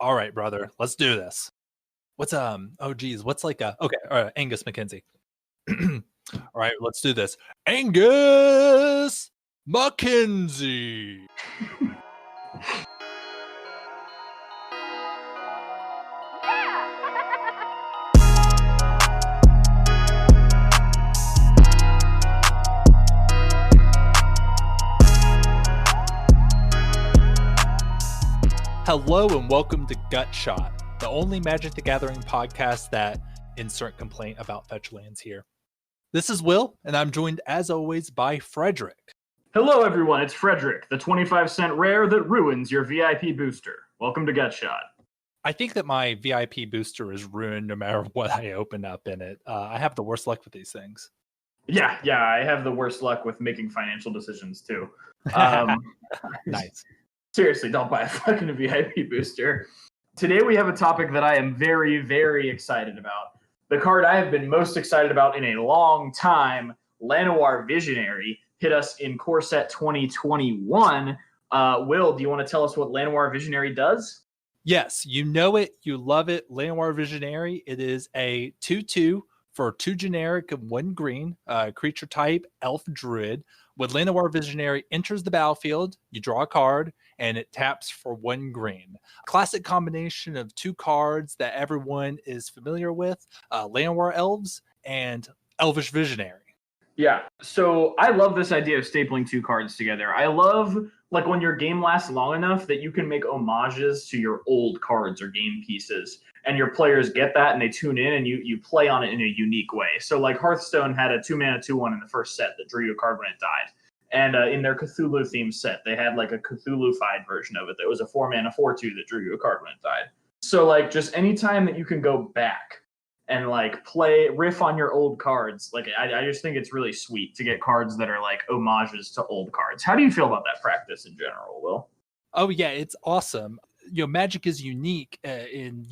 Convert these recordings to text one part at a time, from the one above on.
All right, brother, let's do this. What's what's like a okay, all right, Angus McKenzie. All right, let's do this. Angus McKenzie. Hello and welcome to Gut Shot, the only Magic the Gathering podcast that insert complaint about fetch lands here. This is Will, and I'm joined as always by Frederick. Hello everyone, it's Frederick, the 25-cent rare that ruins your VIP booster. Welcome to Gut Shot. I think that my VIP booster is ruined no matter what I open up in it. I have the worst luck with these things. Yeah, I have the worst luck with making financial decisions too. Nice. Seriously, don't buy a fucking VIP booster. Today we have a topic that I am very, very excited about. The card I have been most excited about in a long time, Llanowar Visionary, hit us in Core Set 2021. Will, do you want to tell us what Llanowar Visionary does? Yes, you know it, you love it. Llanowar Visionary, it is a 2/2 for 2 generic and 1 green, creature type, elf druid. When Llanowar Visionary enters the battlefield, you draw a card, and it taps for 1 green. Classic combination of 2 cards that everyone is familiar with, Llanowar Elves and Elvish Visionary. Yeah, so I love this idea of stapling 2 cards together. I love, like, when your game lasts long enough that you can make homages to your old cards or game pieces, and your players get that and they tune in and you play on it in a unique way. So, like, Hearthstone had a 2-mana 2/1 in the first set that drew you a card when it died. And in their Cthulhu-themed set, they had, like, a Cthulhu-fied version of it that was a 4-mana 4/2 that drew you a card when it died. So, like, just any time that you can go back and, like, riff on your old cards, like, I just think it's really sweet to get cards that are, like, homages to old cards. How do you feel about that practice in general, Will? Oh, yeah, it's awesome. Magic is unique in,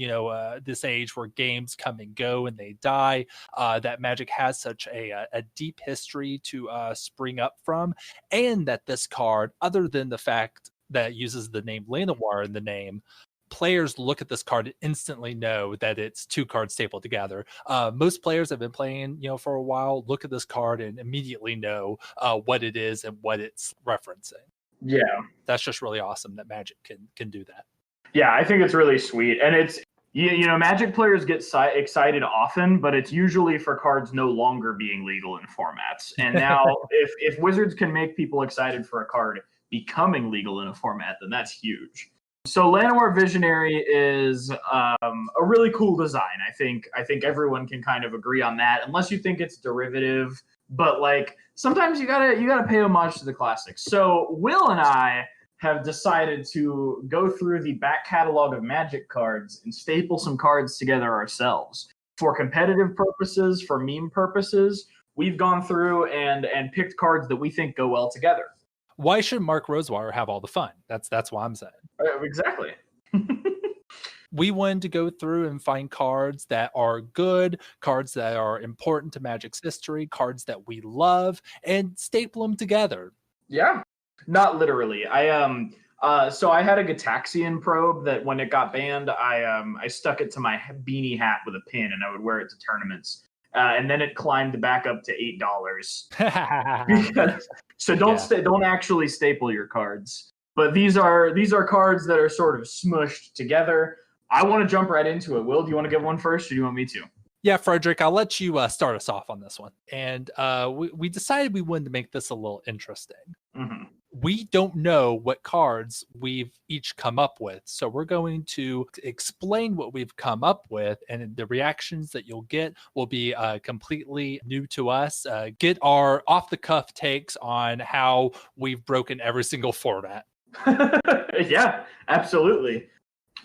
this age where games come and go and they die, that Magic has such a deep history to spring up from, and that this card, other than the fact that it uses the name Llanowar in the name, players look at this card and instantly know that it's 2 cards stapled together. Most players have been playing, for a while, look at this card and immediately know what it is and what it's referencing. Yeah. That's just really awesome that Magic can do that. Yeah, I think it's really sweet. And it's, Magic players get excited often, but it's usually for cards no longer being legal in formats. And now if Wizards can make people excited for a card becoming legal in a format, then that's huge. So Llanowar Visionary is a really cool design. I think everyone can kind of agree on that, unless you think it's derivative. But, like, sometimes you gotta pay homage to the classics. So Will and I have decided to go through the back catalog of Magic cards and staple some cards together ourselves. For competitive purposes, for meme purposes, we've gone through and picked cards that we think go well together. Why should Mark Rosewire have all the fun? That's what I'm saying. Exactly. We wanted to go through and find cards that are good, cards that are important to Magic's history, cards that we love, and staple them together. Yeah. Not literally. So I had a Gataxian probe that when it got banned, I stuck it to my beanie hat with a pin, and I would wear it to tournaments. And then it climbed back up to $8. So don't actually staple your cards. But these are cards that are sort of smushed together. I want to jump right into it. Will, do you want to get one first, or do you want me to? Yeah, Frederick, I'll let you start us off on this one. And we decided we wanted to make this a little interesting. Mm-hmm. We don't know what cards we've each come up with. So we're going to explain what we've come up with, and the reactions that you'll get will be completely new to us. Get our off-the-cuff takes on how we've broken every single format. Yeah, absolutely.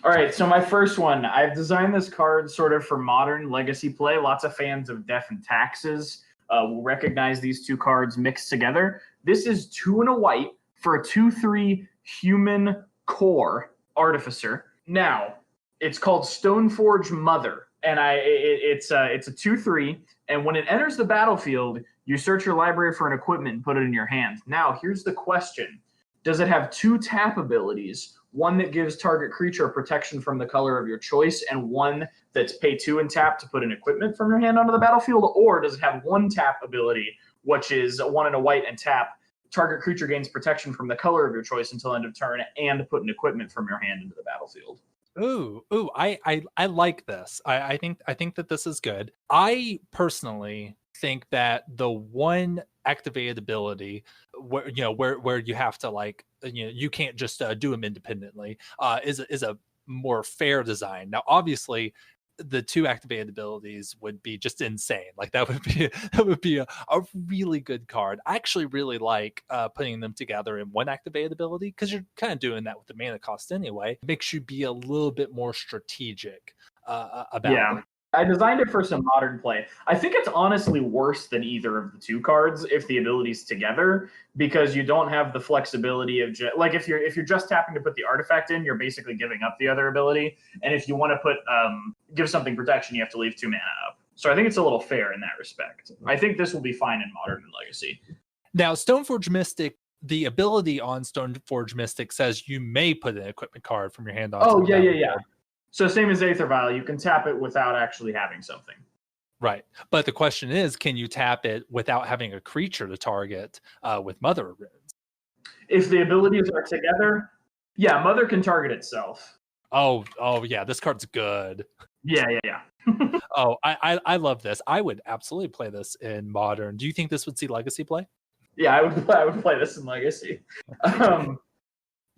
All right, so my first one, I've designed this card sort of for modern legacy play. Lots of fans of Death and Taxes will recognize these 2 cards mixed together. This is 2 and a white for a 2/3 human core artificer. Now, it's called Stoneforge Mother, and it's a 2/3, and when it enters the battlefield, you search your library for an equipment and put it in your hand. Now, here's the question. Does it have 2 tap abilities, one that gives target creature protection from the color of your choice, and one that's pay 2 and tap to put an equipment from your hand onto the battlefield? Or does it have one tap ability, which is 1 and a white and tap? Target creature gains protection from the color of your choice until end of turn, and put an equipment from your hand into the battlefield. Ooh, I like this. I think that this is good. I personally think that the one activated ability where you have to like you can't just do them independently is a more fair design. Now, obviously, the 2 activated abilities would be just insane. Like that would be a really good card. I actually really like putting them together in one activated ability, because you're kind of doing that with the mana cost anyway. It makes you be a little bit more strategic about it. I designed it for some modern play. I think it's honestly worse than either of the 2 cards if the ability's together, because you don't have the flexibility of like if you're just tapping to put the artifact in, you're basically giving up the other ability. And if you want to put give something protection, you have to leave 2 mana up. So I think it's a little fair in that respect. I think this will be fine in Modern and Legacy. Now, Stoneforge Mystic, the ability on Stoneforge Mystic says you may put an equipment card from your hand on. Oh, yeah. So same as Aether Vial, you can tap it without actually having something. Right. But the question is, can you tap it without having a creature to target with Mother of Runes? If the abilities are together, yeah, Mother can target itself. Oh, yeah, this card's good. Yeah. Oh, I love this. I would absolutely play this in Modern. Do you think this would see Legacy play? Yeah, I would play this in Legacy.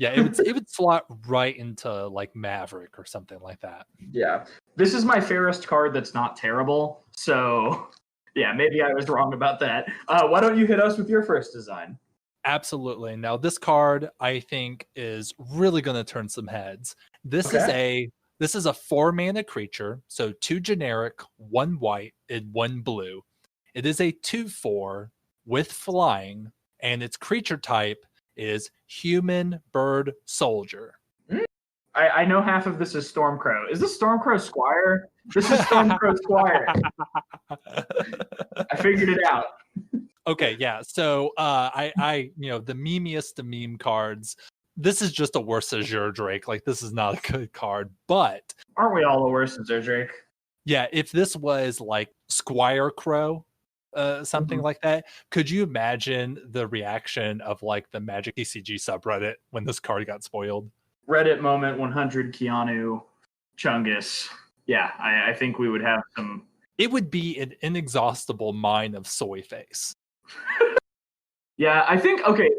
Yeah, it would slot right into like Maverick or something like that. Yeah. This is my fairest card that's not terrible. So, yeah, maybe I was wrong about that. Why don't you hit us with your first design? Absolutely. Now, this card, I think, is really going to turn some heads. This is a 4-mana creature, so 2 generic, 1 white, and 1 blue. It is a 2/4 with flying, and its creature type is human, bird, soldier. I know half of this is Stormcrow. Is this Stormcrow Squire? This is Stormcrow Squire. I figured it out. Okay, yeah. So I the memeiest of meme cards. This is just a worse Azure Drake. Like, this is not a good card, but aren't we all the worst Azure Drake? Yeah, if this was like Squire Crow, something like that, could you imagine the reaction of like the Magic TCG subreddit when this card got spoiled? Reddit moment 100 Keanu Chungus. Yeah, I think we would have some. It would be an inexhaustible mine of soy face. Yeah, I think, okay,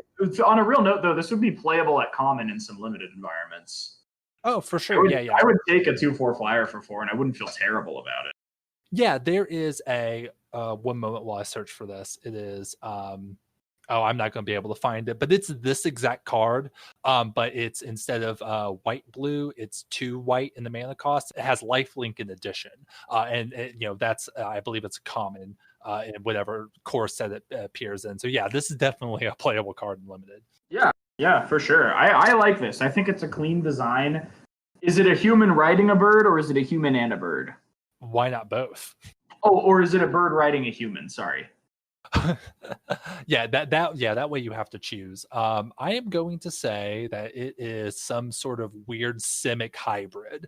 on a real note, though, this would be playable at common in some limited environments. Oh, for sure. Yeah. I would take a 2/4 flyer for 4, and I wouldn't feel terrible about it. Yeah, there is a one moment while I search for this. It is I'm not going to be able to find it, but it's this exact card. But it's instead of white blue, it's 2 white in the mana cost. It has lifelink in addition, and that's I believe it's common in whatever core set it appears in. So yeah, this is definitely a playable card in limited. Yeah, for sure. I like this. I think it's a clean design. Is it a human riding a bird, or is it a human and a bird? Why not both? Oh, or is it a bird riding a human? Sorry. Yeah, that way you have to choose. I am going to say that it is some sort of weird simic hybrid.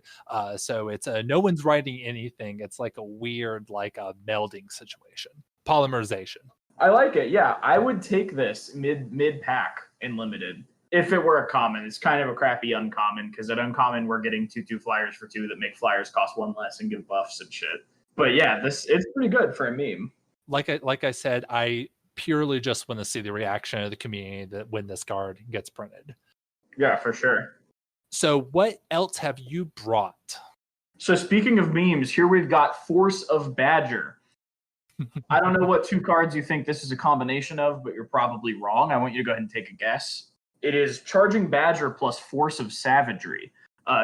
So it's no one's writing anything. It's like a weird, like a melding situation, polymerization. I like it. Yeah, I would take this mid pack in limited if it were a common. It's kind of a crappy uncommon, because at uncommon we're getting 2/2 flyers for 2 that make flyers cost 1 less and give buffs and shit. But yeah, it's pretty good for a meme. Like I said, I purely just want to see the reaction of the community that when this card gets printed. Yeah, for sure. So what else have you brought? So speaking of memes, here we've got Force of Badger. I don't know what 2 cards you think this is a combination of, but you're probably wrong. I want you to go ahead and take a guess. It is Charging Badger plus Force of Savagery.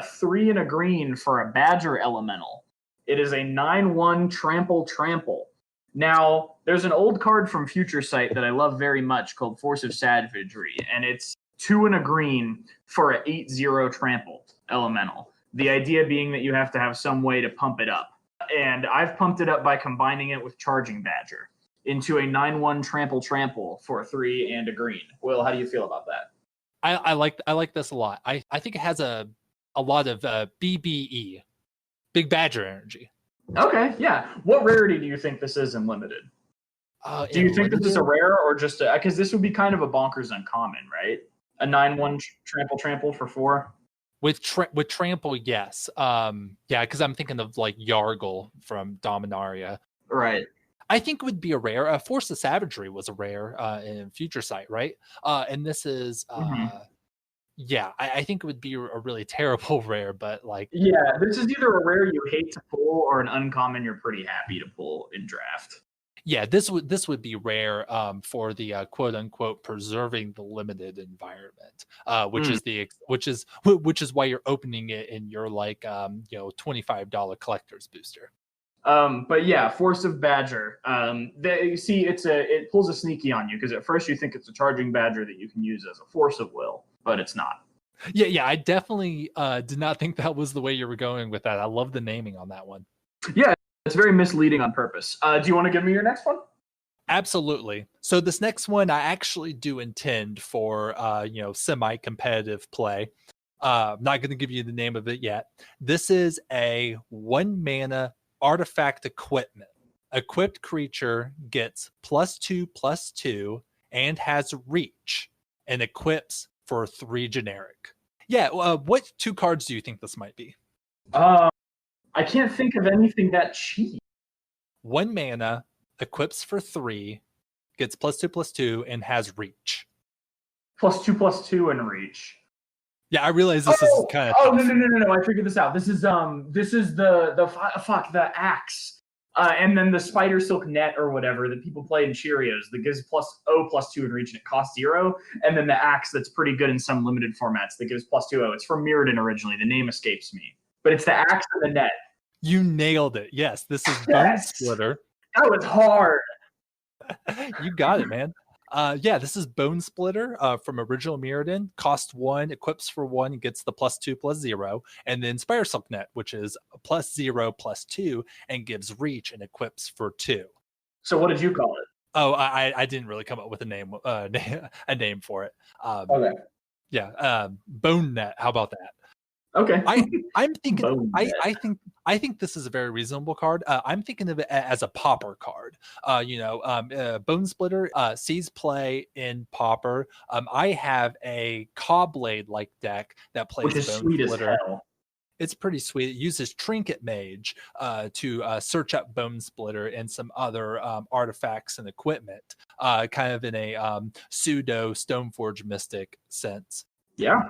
3 and a green for a Badger Elemental. It is a 9/1 trample. Now, there's an old card from Future Sight that I love very much called Force of Savagery, and it's 2 and a green for a 8/0 trample elemental. The idea being that you have to have some way to pump it up. And I've pumped it up by combining it with Charging Badger into a 9/1 trample for 3 and a green. Will, how do you feel about that? I like this a lot. I think it has a lot of BBE, Big Badger energy. Okay, yeah. What rarity do you think this is in limited? Do you In think this is a limited, rare or just because this would be kind of a bonkers uncommon, right? A 9/1 trample for 4. with trample, yes. Yeah, because I'm thinking of like Yargle from Dominaria. Right. I think it would be a rare. Force of Savagery was a rare in Future Sight, right? And this is Mhm. yeah, I think it would be a really terrible rare, but like Yeah, this is either a rare you hate to pull or an uncommon you're pretty happy to pull in draft. yeah, this would be rare for the quote unquote preserving the limited environment, which Mm. is which is why you're opening it in your like $25 collector's booster. But yeah, Force of Badger. You see, it pulls a sneaky on you because at first you think it's a charging badger that you can use as a force of will, but it's not. Yeah, I definitely did not think that was the way you were going with that. I love the naming on that one. Yeah, it's very misleading on purpose. Do you want to give me your next one? Absolutely. So this next one I actually do intend for semi-competitive play. I'm not going to give you the name of it yet. This is a 1 mana artifact equipment. Equipped creature gets +2/+2 and has reach and equips for 3 generic. Yeah, what 2 cards do you think this might be? I can't think of anything that cheap. 1 mana, equips for 3, gets +2/+2 and has reach. +2/+2 in reach. Yeah, I realize this is kind of Oh tough. no! I figured this out. This is the axe, and then the spider silk net or whatever that people play in Cheerios that gives +2 in reach and it costs 0, and then the axe that's pretty good in some limited formats that gives +2. It's from Mirrodin originally. The name escapes me, but it's the axe and the net. You nailed it. Yes, this is Bone Yes, Splitter. that was hard. You got it, man. Yeah, this is Bone Splitter from original Mirrodin. Cost 1, equips for 1, gets the +2/+0, and then Spire Silk Net, which is +0/+2 and gives reach and equips for 2. So what did you call it? Oh, I didn't really come up with a name a name for it. Okay. Yeah, Bone Net. How about that? Okay. I'm thinking Bone Net. I think this is a very reasonable card. I'm thinking of it as a Pauper card. Bone Splitter sees play in Pauper. I have a Cobblade like deck that plays Which is Bone sweet Splitter. as hell. It's pretty sweet. It uses Trinket Mage to search up Bone Splitter and some other artifacts and equipment, kind of in a pseudo Stoneforge Mystic sense. Yeah.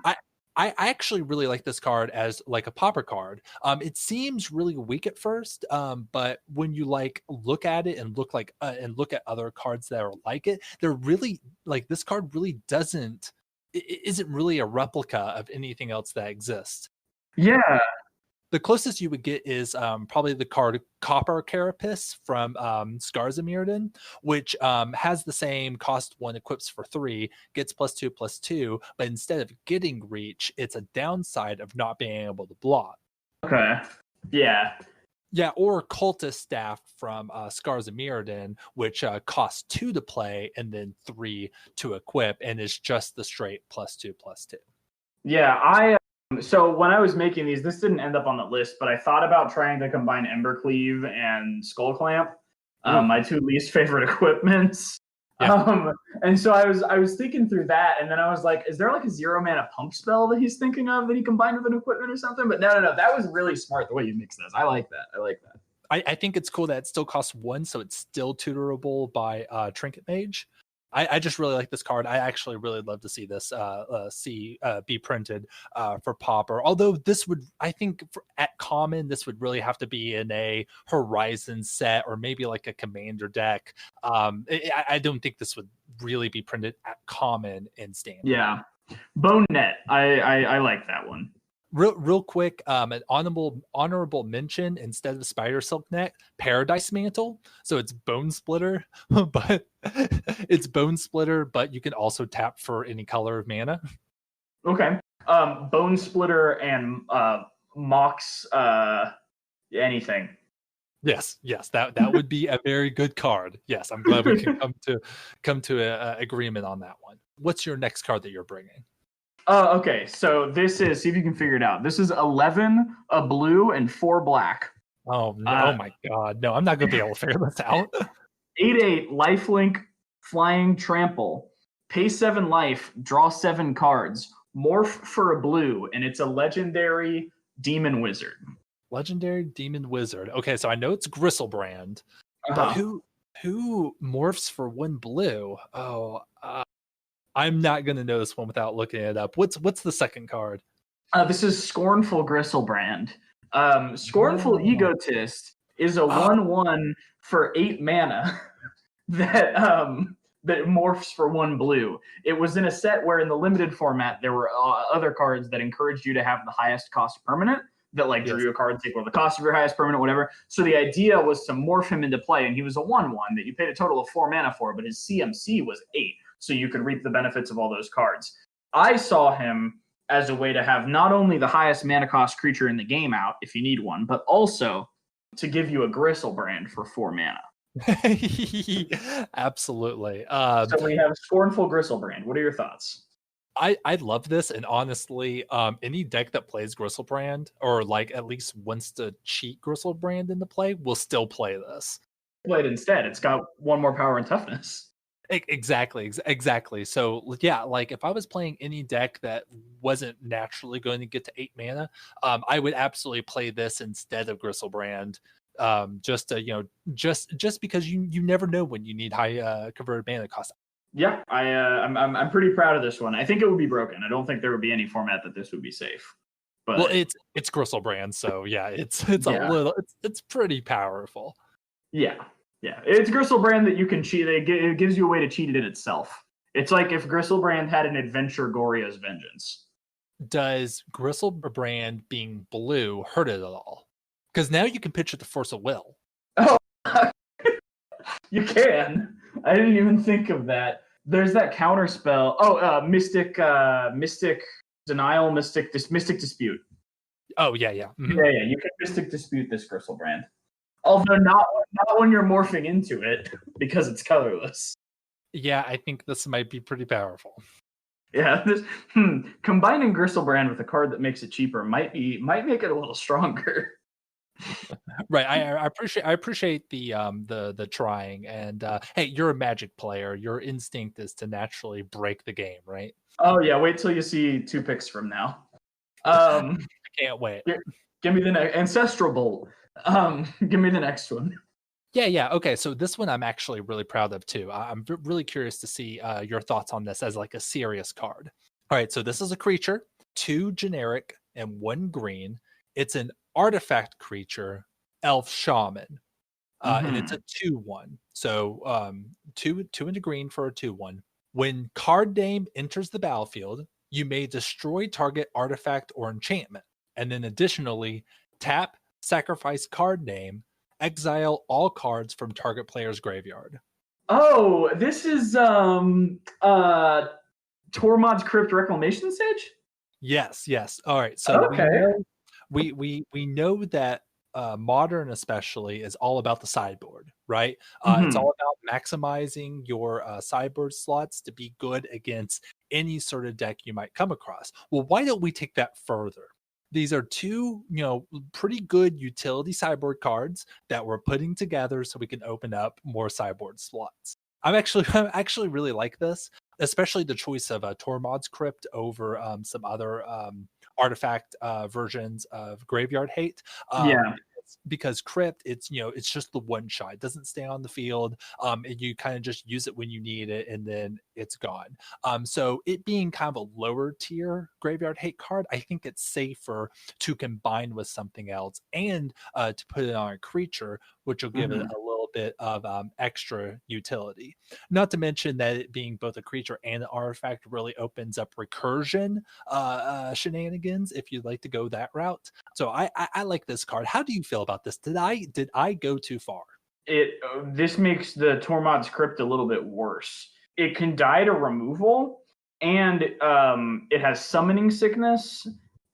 I actually really like this card as like a Pauper card. It seems really weak at first, but when you like look at it and look at other cards that are like it, they're really like this card really isn't really a replica of anything else that exists. Yeah. The closest you would get is probably the card Copper Carapace from Scars of Mirrodin, which has the same cost 1, equips for 3, gets +2/+2, but instead of getting reach, it's a downside of not being able to block. Okay. Yeah. Yeah, or Cultist Staff from Scars of Mirrodin, which costs 2 to play and then 3 to equip, and is just the straight +2/+2. Yeah, so when I was making these, this didn't end up on the list, but I thought about trying to combine Embercleave and Skull Clamp, my 2 least favorite equipments. Yeah. And so I was thinking through that, and then I was like, is there like a 0 mana pump spell that he's thinking of that he combined with an equipment or something? But no, that was really smart the way you mix this. I like that. I think it's cool that it still costs 1, so it's still tutorable by Trinket Mage. I just really like this card. I actually really love to see this be printed for Pauper. Although this would, I think, at common, this would really have to be in a Horizon set or maybe like a Commander deck. I don't think this would really be printed at common in Standard. Yeah, Bone Net. I like that one. Real quick, an honorable mention instead of Spider Silk Net, Paradise Mantle. So it's Bone Splitter, but you can also tap for any color of mana. Okay. Bone Splitter and Mox anything. Yes, that would be a very good card. Yes, I'm glad we can come to a agreement on that one. What's your next card that you're bringing? Okay. So this is, see if you can figure it out. This is 11, a blue, and 4 black. Oh, oh my God. No, I'm not going to be able to figure this out. 8/8 lifelink flying trample. Pay 7 life, draw 7 cards. Morph for a blue, and it's a legendary demon wizard. Legendary demon wizard. Okay, so I know it's Gristlebrand, but Uh-huh. who morphs for 1 blue? Oh, I'm not going to know this one without looking it up. What's the second card? This is Scornful Gristlebrand. Scornful Oh. Egotist is a 1/1 for 8 mana that that morphs for 1 blue. It was in a set where in the limited format there were other cards that encouraged you to have the highest cost permanent that like drew you a card equal the cost of your highest permanent, whatever. So the idea was to morph him into play, and he was a 1/1 that you paid a total of 4 mana for, but his CMC was 8, so you could reap the benefits of all those cards. I saw him as a way to have not only the highest mana cost creature in the game out if you need one, but also to give you a Gristlebrand for 4 mana. Absolutely. So we have Scornful Gristlebrand. What are your thoughts? I love this, and honestly, any deck that plays Gristlebrand or like at least wants to cheat Gristlebrand into play will still play this. Play it instead. It's got 1 more power and toughness. Exactly. So yeah, like if I was playing any deck that wasn't naturally going to get to 8 mana, I would absolutely play this instead of Gristlebrand. Just to just because you never know when you need high converted mana cost. Yeah, I'm pretty proud of this one. I think it would be broken. I don't think there would be any format that this would be safe. But well, it's Gristlebrand, so yeah, it's a little it's pretty powerful. Yeah. It's Gristlebrand that you can cheat. It gives you a way to cheat it in itself. It's like if Gristlebrand had an adventure Goria's Vengeance. Does Gristlebrand being blue hurt it at all? Because now you can pitch it the Force of Will. Oh, you can. I didn't even think of that. There's that counter spell. Oh, Mystic Denial, Mystic Dispute. Oh yeah. Mm-hmm. Yeah. You can Mystic Dispute this Gristlebrand. Although not when you're morphing into it, because it's colorless. Yeah, I think this might be pretty powerful. Yeah, combining Gristlebrand with a card that makes it cheaper might make it a little stronger. Right. I appreciate the trying, and hey, you're a Magic player. Your instinct is to naturally break the game, right? Oh yeah, wait till you see 2 picks from now. I can't wait. Give me the next Ancestral Bolt. Give me the next one. Yeah. Okay, so this one I'm actually really proud of too. I'm really curious to see your thoughts on this as like a serious card. All right, so this is a creature, 2 generic and 1 green. It's an artifact creature, Elf Shaman, and it's a 2/1. So 2 into green for a 2/1. When card name enters the battlefield, you may destroy target artifact or enchantment, and then additionally tap, sacrifice card name, exile all cards from target player's graveyard. Oh, this is Tormod's Crypt Reclamation Sage? Yes. All right. So okay. we know that modern especially is all about the sideboard, right? It's all about maximizing your sideboard slots to be good against any sort of deck you might come across. Well, why don't we take that further? These are 2, pretty good utility sideboard cards that we're putting together so we can open up more sideboard slots. I actually really like this, especially the choice of Tormod's Crypt over some other artifact versions of Graveyard Hate. Because Crypt, it's just the one shot. It doesn't stay on the field. And you kind of just use it when you need it, and then it's gone. So it being kind of a lower tier Graveyard Hate card, I think it's safer to combine with something else and to put it on a creature, which will give it a little bit of extra utility. Not to mention that it being both a creature and an artifact really opens up recursion shenanigans if you'd like to go that route. So I like this card. How do you feel about this? Did I go too far? This makes the Tormod's Crypt a little bit worse. It can die to removal, and it has summoning sickness,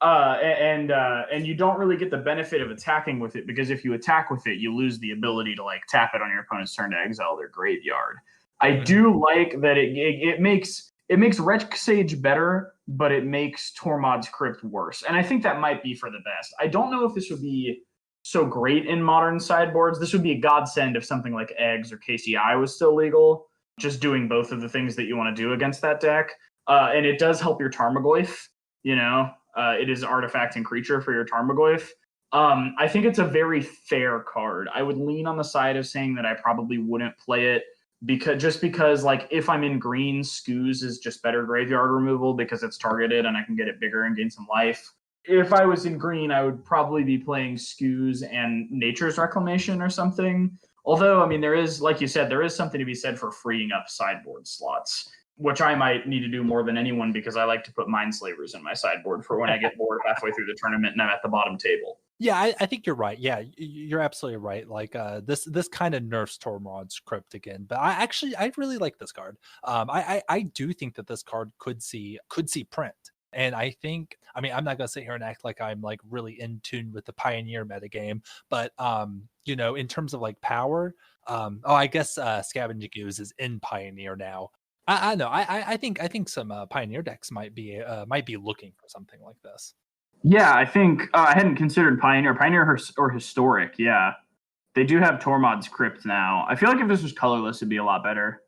and you don't really get the benefit of attacking with it, because if you attack with it, you lose the ability to like tap it on your opponent's turn to exile their graveyard. I do like that it makes it makes Wretch Sage better, but it makes Tormod's Crypt worse. And I think that might be for the best. I don't know if this would be so great in modern sideboards. This would be a godsend if something like Eggs or KCI was still legal, just doing both of the things that you want to do against that deck. And it does help your Tarmogoyf, it is artifact and creature for your Tarmogoyf. I think it's a very fair card. I would lean on the side of saying that I probably wouldn't play it because like if I'm in green, Skoos is just better graveyard removal because it's targeted and I can get it bigger and gain some life. If I was in green, I would probably be playing Skoos and Nature's Reclamation or something. Although, I mean, there is, like you said, there is something to be said for freeing up sideboard slots, which I might need to do more than anyone because I like to put Mindslavers in my sideboard for when I get bored halfway through the tournament and I'm at the bottom table. Yeah, I think you're right. Yeah, you're absolutely right. Like this kind of nerfs Tormod's Crypt again, but I really like this card. I do think that this card could see print, and I think, I mean, I'm not gonna sit here and act like I'm like really in tune with the Pioneer metagame, but in terms of like power, I guess Scavenging Ooze is in Pioneer now. I know. I think some Pioneer decks might be looking for something like this. Yeah, I think I hadn't considered Pioneer or Historic. Yeah, they do have Tormod's Crypt now. I feel like if this was colorless, it'd be a lot better,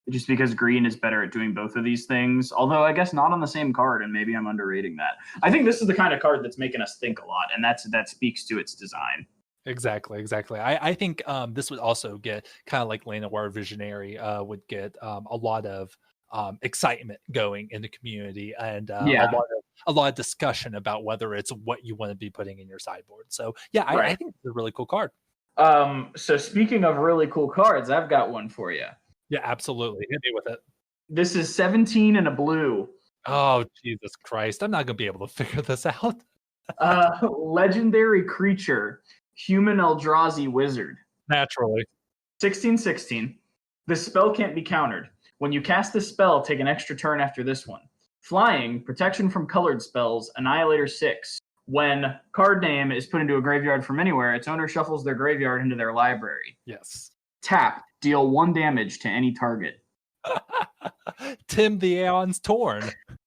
just because green is better at doing both of these things. Although I guess not on the same card, and maybe I'm underrating that. I think this is the kind of card that's making us think a lot, and that speaks to its design. Exactly. I think this would also get kind of like Llanowar Visionary would get a lot of excitement going in the community, and a lot of discussion about whether it's what you want to be putting in your sideboard. So yeah, I think it's a really cool card. So speaking of really cool cards, I've got one for you. Yeah, absolutely. Hit me with it. This is 17 and a blue. Oh, Jesus Christ. I'm not going to be able to figure this out. Legendary creature, human Aldrazi wizard. Naturally. 16/16. The spell can't be countered. When you cast this spell, take an extra turn after this one. Flying, protection from colored spells, Annihilator 6. When card name is put into a graveyard from anywhere, its owner shuffles their graveyard into their library. Yes. Tap, deal 1 damage to any target. Tim the Aeon's Torn.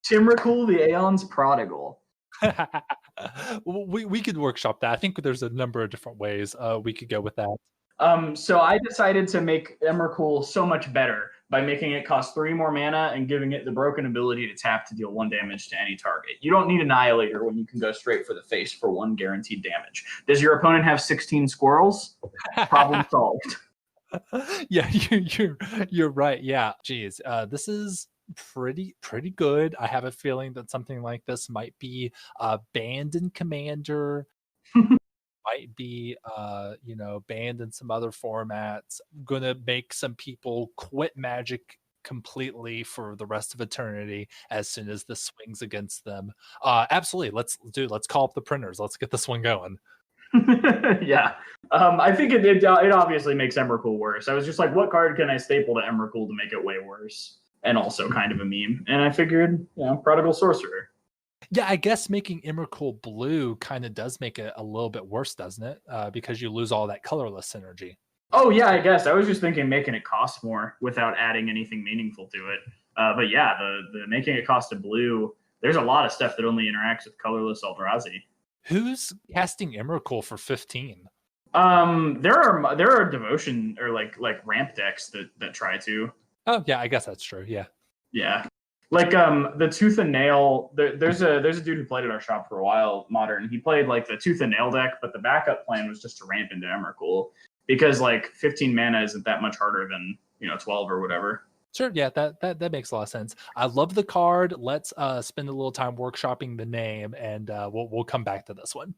Timrakul the Aeon's Prodigal. we could workshop that. I think there's a number of different ways we could go with that. So I decided to make Emrakul so much better by making it cost 3 more mana and giving it the broken ability to tap to deal 1 damage to any target. You don't need Annihilator when you can go straight for the face for 1 guaranteed damage. Does your opponent have 16 squirrels? Problem solved. Yeah, you're right. Yeah, geez, this is pretty good. I have a feeling that something like this might be banned in Commander. Might be banned in some other formats. Gonna make some people quit Magic completely for the rest of eternity as soon as this swings against them. Absolutely, let's call up the printers. Let's get this one going. Yeah, I think it obviously makes Emrakul worse. I was just like, what card can I staple to Emrakul to make it way worse, and also kind of a meme? And I figured, Prodigal Sorcerer. Yeah, I guess making Emrakul blue kind of does make it a little bit worse, doesn't it? Because you lose all that colorless synergy. Oh, yeah, I guess. I was just thinking making it cost more without adding anything meaningful to it. But yeah, the making it cost a blue, there's a lot of stuff that only interacts with colorless Aldrazi. Who's casting Emrakul for 15? There are devotion or like ramp decks that try to. Oh, yeah, I guess that's true. Yeah. Yeah. Like the Tooth and Nail, there's a dude who played at our shop for a while, Modern. He played like the Tooth and Nail deck, but the backup plan was just to ramp into Emrakul because like 15 mana isn't that much harder than 12 or whatever. Sure, yeah, that makes a lot of sense. I love the card. Let's spend a little time workshopping the name, and we'll come back to this one.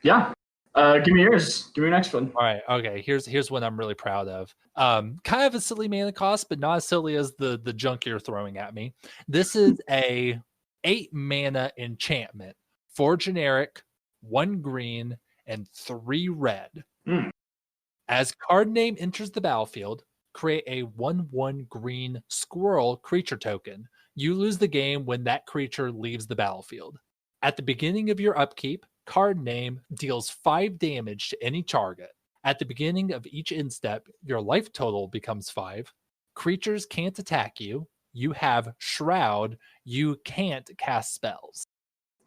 Yeah. Give me yours. Give me your next one. All right. Okay. Here's one I'm really proud of. Kind of a silly mana cost, but not as silly as the junk you're throwing at me. This is a 8 mana enchantment, 4 generic, 1 green, and 3 red. As card name enters the battlefield, create a 1/1 green squirrel creature token. You lose the game when that creature leaves the battlefield. At the beginning of your upkeep, card name deals 5 damage to any target. At the beginning of each end step, your life total becomes 5. Creatures can't attack you. you have Shroud, you can't cast spells.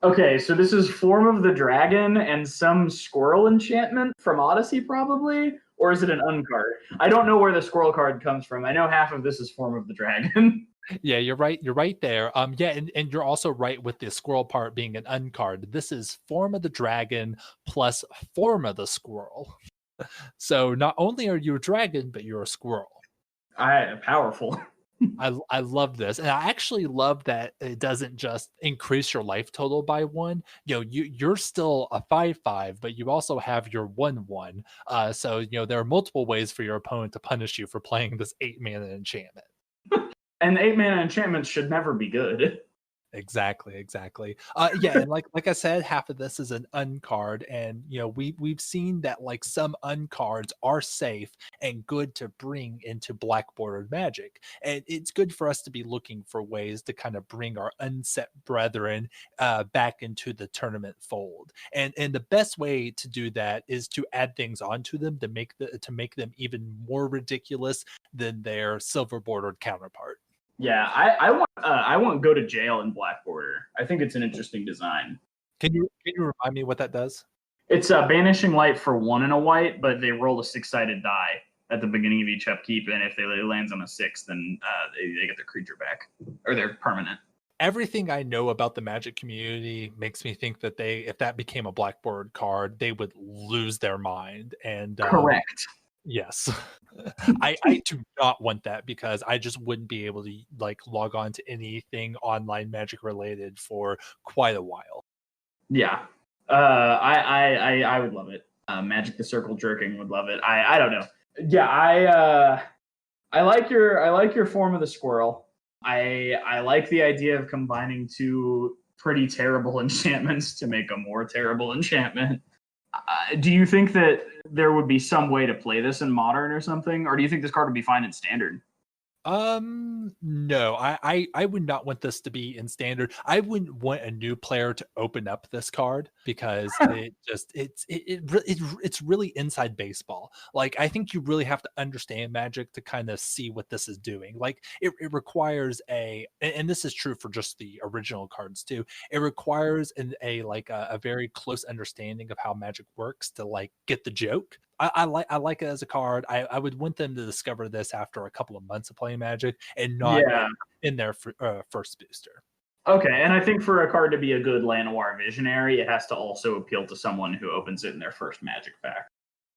Okay, so this is Form of the Dragon and some squirrel enchantment from Odyssey, probably? Or is it an uncard? I don't know where the squirrel card comes from. I know half of this is Form of the Dragon. Yeah, you're right. You're right there. Yeah, and you're also right with the squirrel part being an uncard. This is Form of the Dragon plus Form of the Squirrel. So not only are you a dragon, but you're a squirrel. Powerful. I love this, and I actually love that it doesn't just increase your life total by one. You're still a 5/5, but you also have your 1/1. So there are multiple ways for your opponent to punish you for playing this 8-mana enchantment. And 8-mana enchantments should never be good. Exactly. Yeah, and like I said, half of this is an uncard, and we've seen that like some uncards are safe and good to bring into black bordered Magic, and it's good for us to be looking for ways to kind of bring our unset brethren back into the tournament fold, and the best way to do that is to add things onto them to make them even more ridiculous than their silver bordered counterpart. Yeah, I want Go to Jail in Black Border. I think it's an interesting design. Can you remind me what that does? It's Banishing Light for 1 and a white, but they roll a 6-sided die at the beginning of each upkeep, and if it lands on a 6, then they get their creature back, or they're permanent. Everything I know about the Magic community makes me think that if that became a blackboard card, they would lose their mind. And correct. Yes. I do not want that, because I just wouldn't be able to like log on to anything online Magic related for quite a while. Yeah. I would love it. Magic the Circle Jerking would love it. I don't know. Yeah, I like your Form of the Squirrel. I like the idea of combining two pretty terrible enchantments to make a more terrible enchantment. Do you think that there would be some way to play this in Modern or something, or do you think this card would be fine in Standard? No, I would not want this to be in Standard. I wouldn't want a new player to open up this card, because it's really inside baseball. Like, I think you really have to understand Magic to kind of see what this is doing. Like, it requires and this is true for just the original cards too. It requires a very close understanding of how Magic works to like get the joke. I like it as a card. I would want them to discover this after a couple of months of playing Magic, and not in their first booster. Okay, and I think for a card to be a good Llanowar Visionary, it has to also appeal to someone who opens it in their first Magic pack.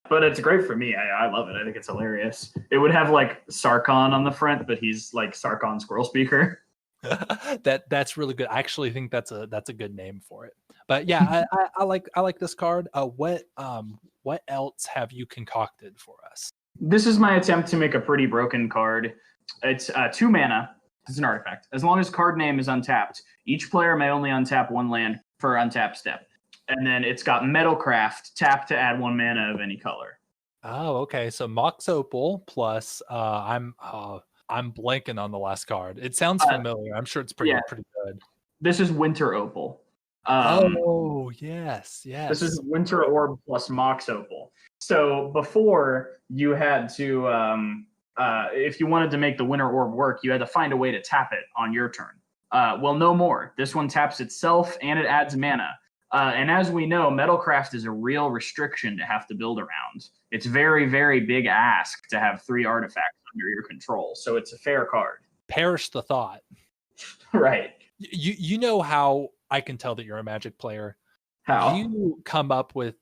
But it's great for me. I love it. I think it's hilarious. It would have like Sarkhan on the front, but he's like Sarkhan Squirrel Speaker. That's really good. I actually think that's a good name for it. But yeah, I like this card. What else have you concocted for us? This is my attempt to make a pretty broken card. It's 2 mana. It's an artifact. As long as card name is untapped, each player may only untap 1 land for untap step. And then it's got Metalcraft, tap to add 1 mana of any color. Oh, okay. So Mox Opal plus I'm blanking on the last card. It sounds familiar. I'm sure it's pretty good. This is Winter Opal. Oh, yes. This is Winter Orb plus Mox Opal. So before, you had to, if you wanted to make the Winter Orb work, you had to find a way to tap it on your turn. Well, no more. This one taps itself and it adds mana. And as we know, Metalcraft is a real restriction to have to build around. It's very, very big ask to have 3 artifacts under your control. So it's a fair card. Perish the thought. Right. You know how I can tell that you're a Magic player? How? You come up with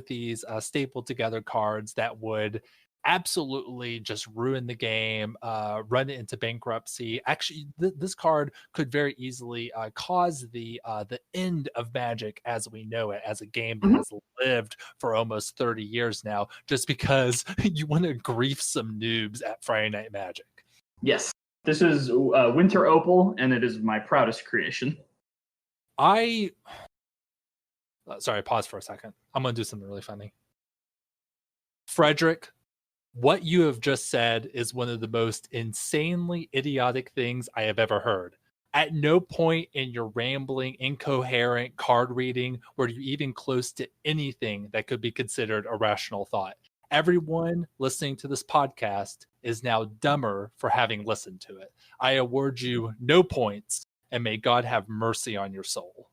these stapled together cards that would absolutely just ruin the game, run it into bankruptcy. Actually, this card could very easily cause the end of Magic as we know it, as a game that has lived for almost 30 years now, just because you want to grief some noobs at Friday Night Magic. Yes. This is Winter Opal, and it is my proudest creation. Sorry, pause for a second. I'm going to do something really funny. Frederick, what you have just said is one of the most insanely idiotic things I have ever heard. At no point in your rambling, incoherent card reading were you even close to anything that could be considered a rational thought. Everyone listening to this podcast is now dumber for having listened to it. I award you no points, and may God have mercy on your soul.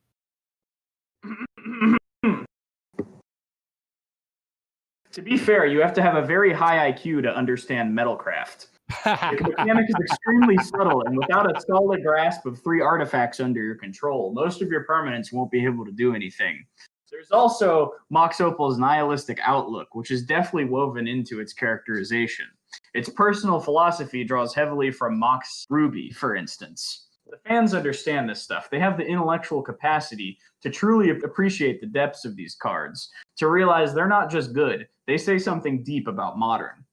To be fair, you have to have a very high IQ to understand metalcraft. The mechanic is extremely subtle, and without a solid grasp of 3 artifacts under your control, most of your permanents won't be able to do anything. There's also Mox Opal's nihilistic outlook, which is definitely woven into its characterization. Its personal philosophy draws heavily from Mox Ruby, for instance. The fans understand this stuff. They have the intellectual capacity to truly appreciate the depths of these cards, to realize they're not just good, they say something deep about Modern.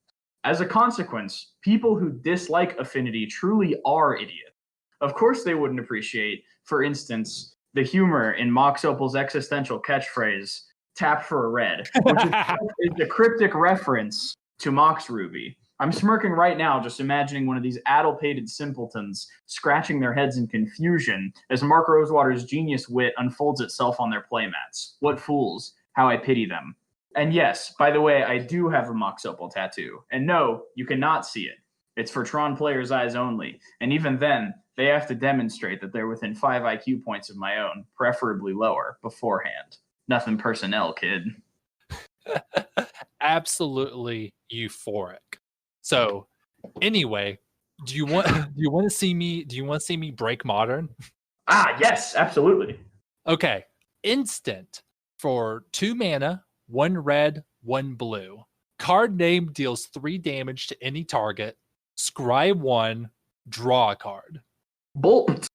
As a consequence, people who dislike Affinity truly are idiots. Of course they wouldn't appreciate, for instance, the humor in Mox Opal's existential catchphrase, tap for a red, which is a cryptic reference to Mox Ruby. I'm smirking right now just imagining one of these addle-pated simpletons scratching their heads in confusion as Mark Rosewater's genius wit unfolds itself on their playmats. What fools, how I pity them. And yes, by the way, I do have a Mox Opal tattoo. And no, you cannot see it. It's for Tron players' eyes only. And even then, they have to demonstrate that they're within 5 IQ points of my own, preferably lower, beforehand. Nothing personnel, kid. Absolutely euphoric. So, anyway, do you want to see me break Modern? Ah, yes, absolutely. Okay. Instant for 2 mana, 1 red, 1 blue. Card name deals 3 damage to any target. Scry 1, draw a card. Bolt.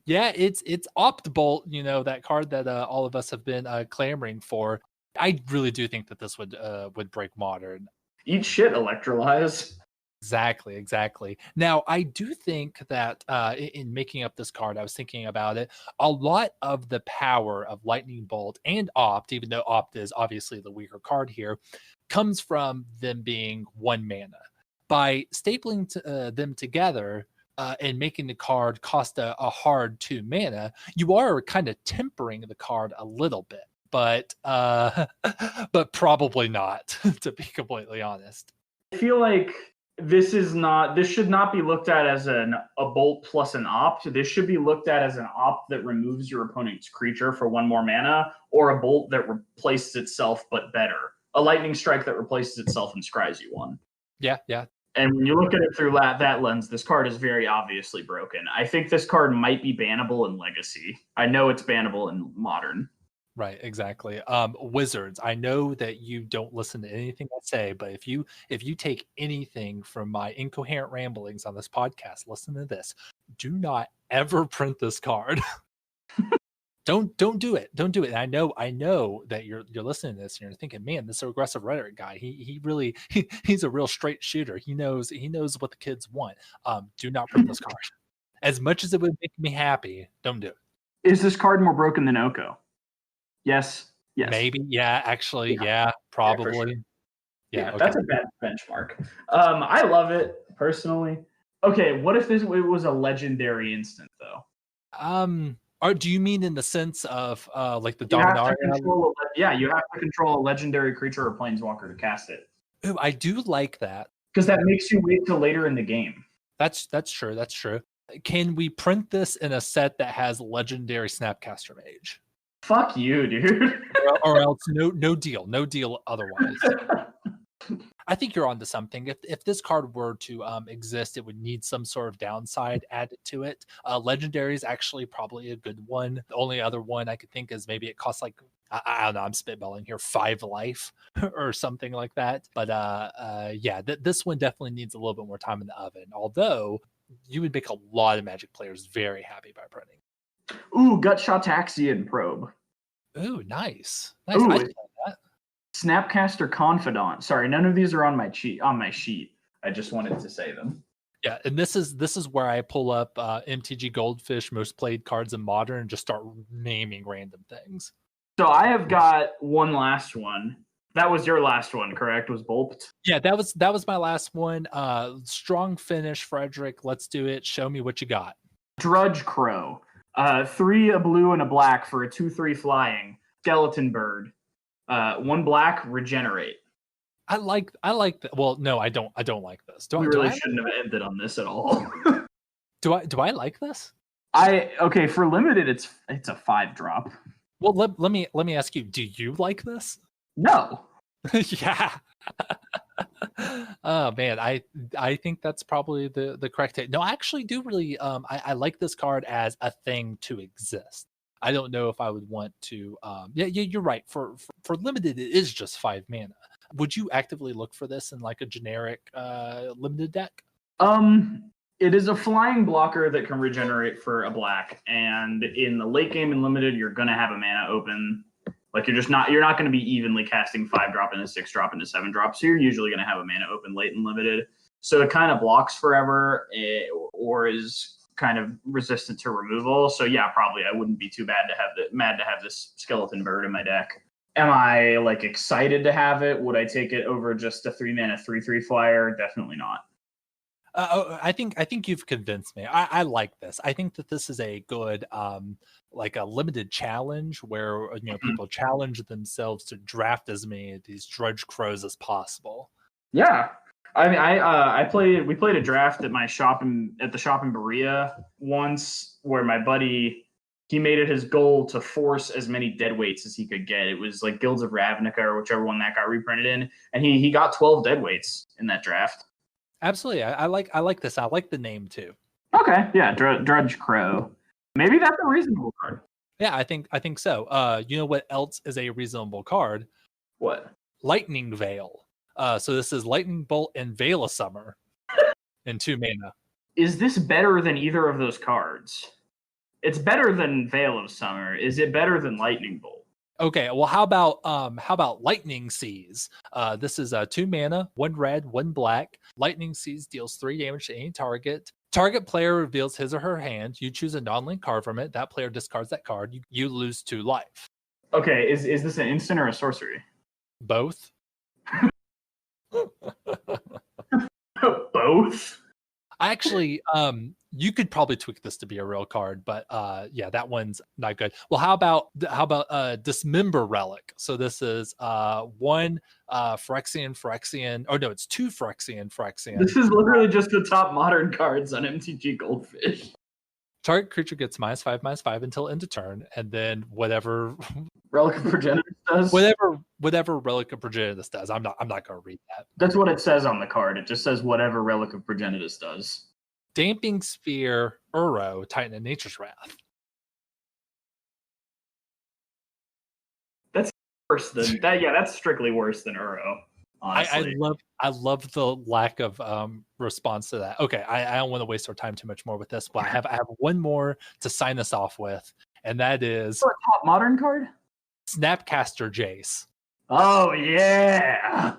Yeah, it's Opt Bolt, that card that all of us have been clamoring for. I really do think that this would break Modern. Eat shit, Electrolyze. Exactly. Now, I do think that in making up this card, I was thinking about it. A lot of the power of Lightning Bolt and Opt, even though Opt is obviously the weaker card here, comes from them being 1 mana. By stapling them together and making the card cost a hard 2 mana, you are kind of tempering the card a little bit. But probably not, to be completely honest. I feel like this should not be looked at as a bolt plus an opt. This should be looked at as an opt that removes your opponent's creature for 1 more mana, or a bolt that replaces itself but better. A lightning strike that replaces itself and scries you 1. Yeah. And when you look at it through that lens, this card is very obviously broken. I think this card might be bannable in Legacy. I know it's bannable in Modern. Right, exactly. Wizards, I know that you don't listen to anything I say, but if you take anything from my incoherent ramblings on this podcast, listen to this. Do not ever print this card. Don't do it. Don't do it. And I know that you're listening to this and you're thinking, man, this aggressive rhetoric guy, he's a real straight shooter. He knows what the kids want. Do not print this card. As much as it would make me happy, don't do it. Is this card more broken than Oko? Yes. Maybe. Yeah, actually, yeah, probably. Yeah, sure. Yeah, okay. That's a bad benchmark. I love it personally. Okay, what if it was a legendary instant though? Or do you mean in the sense of like the you Dominaria? You have to control a legendary creature or planeswalker to cast it. Ooh, I do like that. Because that makes you wait till later in the game. That's true. Can we print this in a set that has legendary Snapcaster Mage? Fuck you, dude. or else no deal otherwise. I think you're onto something. If this card were to exist, it would need some sort of downside added to it. Legendary is actually probably a good one. The only other one I could think is maybe it costs like, I don't know, I'm spitballing here, 5 life or something like that. But this one definitely needs a little bit more time in the oven. Although you would make a lot of Magic players very happy by printing. Ooh, Gutshot Taxian Probe. Ooh, nice. Ooh, I like that. Snapcaster Confidant. Sorry, none of these are on my sheet. I just wanted to say them. Yeah, and this is where I pull up MTG Goldfish most played cards in Modern and just start naming random things. So I have got one last one. That was your last one, correct? Was Bolt? Yeah, that was my last one. Strong finish, Frederick. Let's do it. Show me what you got. Drudge Crow. 3 a blue and a black for a 2/3 flying skeleton bird. 1 black, regenerate. I like well, no, I don't like this. We really shouldn't have ended on this at all. Do I like this? Okay, for limited it's a 5-drop. Well, let me ask you, do you like this? No. Yeah. Oh man, I think that's probably the correct take. No, I actually do really I like this card as a thing to exist. I don't know if I would want to yeah, you're right. For limited it is just 5 mana. Would you actively look for this in like a generic limited deck? It is a flying blocker that can regenerate for a black, and in the late game in limited, you're gonna have a mana open. Like you're not gonna be evenly casting 5-drop into 6-drop into 7-drop, so you're usually gonna have a mana open late in limited. So it kind of blocks forever, or is kind of resistant to removal. So yeah, probably I wouldn't be too mad to have this skeleton bird in my deck. Am I like excited to have it? Would I take it over just a 3-mana 3/3 flyer? Definitely not. I think you've convinced me. I like this. I think that this is a good like a limited challenge where people challenge themselves to draft as many of these Drudge Crows as possible. Yeah, I mean, we played a draft at the shop in Berea once, where my buddy, he made it his goal to force as many deadweights as he could get. It was like Guilds of Ravnica or whichever one that got reprinted in, and he got 12 deadweights in that draft. Absolutely. I like this. I like the name too. Okay. Yeah. Drudge Crow. Maybe that's a reasonable card. Yeah, I think so. You know what else is a reasonable card? What? Lightning Veil. So this is Lightning Bolt and Veil of Summer in 2 mana. Is this better than either of those cards? It's better than Veil of Summer. Is it better than Lightning Bolt? Okay, well, how about Lightning Seize? This is 2 mana, 1 red, 1 black. Lightning Seize deals 3 damage to any target. Target player reveals his or her hand. You choose a non-link card from it. That player discards that card. You lose 2 life. Okay, is this an instant or a sorcery? Both. Both? I actually, you could probably tweak this to be a real card, but yeah, that one's not good. Well, how about Dismember Relic? So this is 1 Phyrexian. Oh no, it's 2 Phyrexian. This is literally just the top modern cards on MTG Goldfish. Target creature gets -5/-5 until end of turn, and then whatever Relic of Progenitus does. Whatever Relic of Progenitus does. I'm not gonna read that. That's what it says on the card. It just says whatever Relic of Progenitus does. Damping Sphere, Uro, Titan of Nature's Wrath. That's worse than that. Yeah, that's strictly worse than Uro. Honestly. I love the lack of response to that. Okay, I don't want to waste our time too much more with this, but I have one more to sign us off with, and that is a top modern card? Snapcaster Jace. Oh yeah.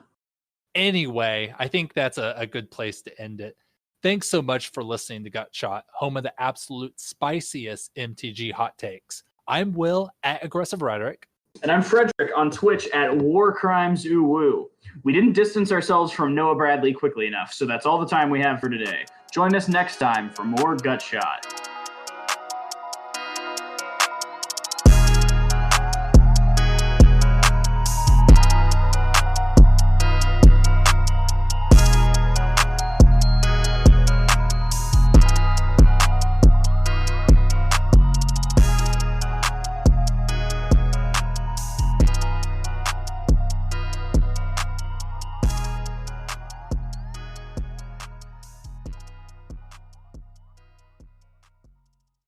Anyway, I think that's a good place to end it. Thanks so much for listening to Gutshot, home of the absolute spiciest MTG hot takes. I'm Will at Aggressive Rhetoric. And I'm Frederick on Twitch at War Crimes Ooh Woo. We didn't distance ourselves from Noah Bradley quickly enough, so that's all the time we have for today. Join us next time for more Gutshot.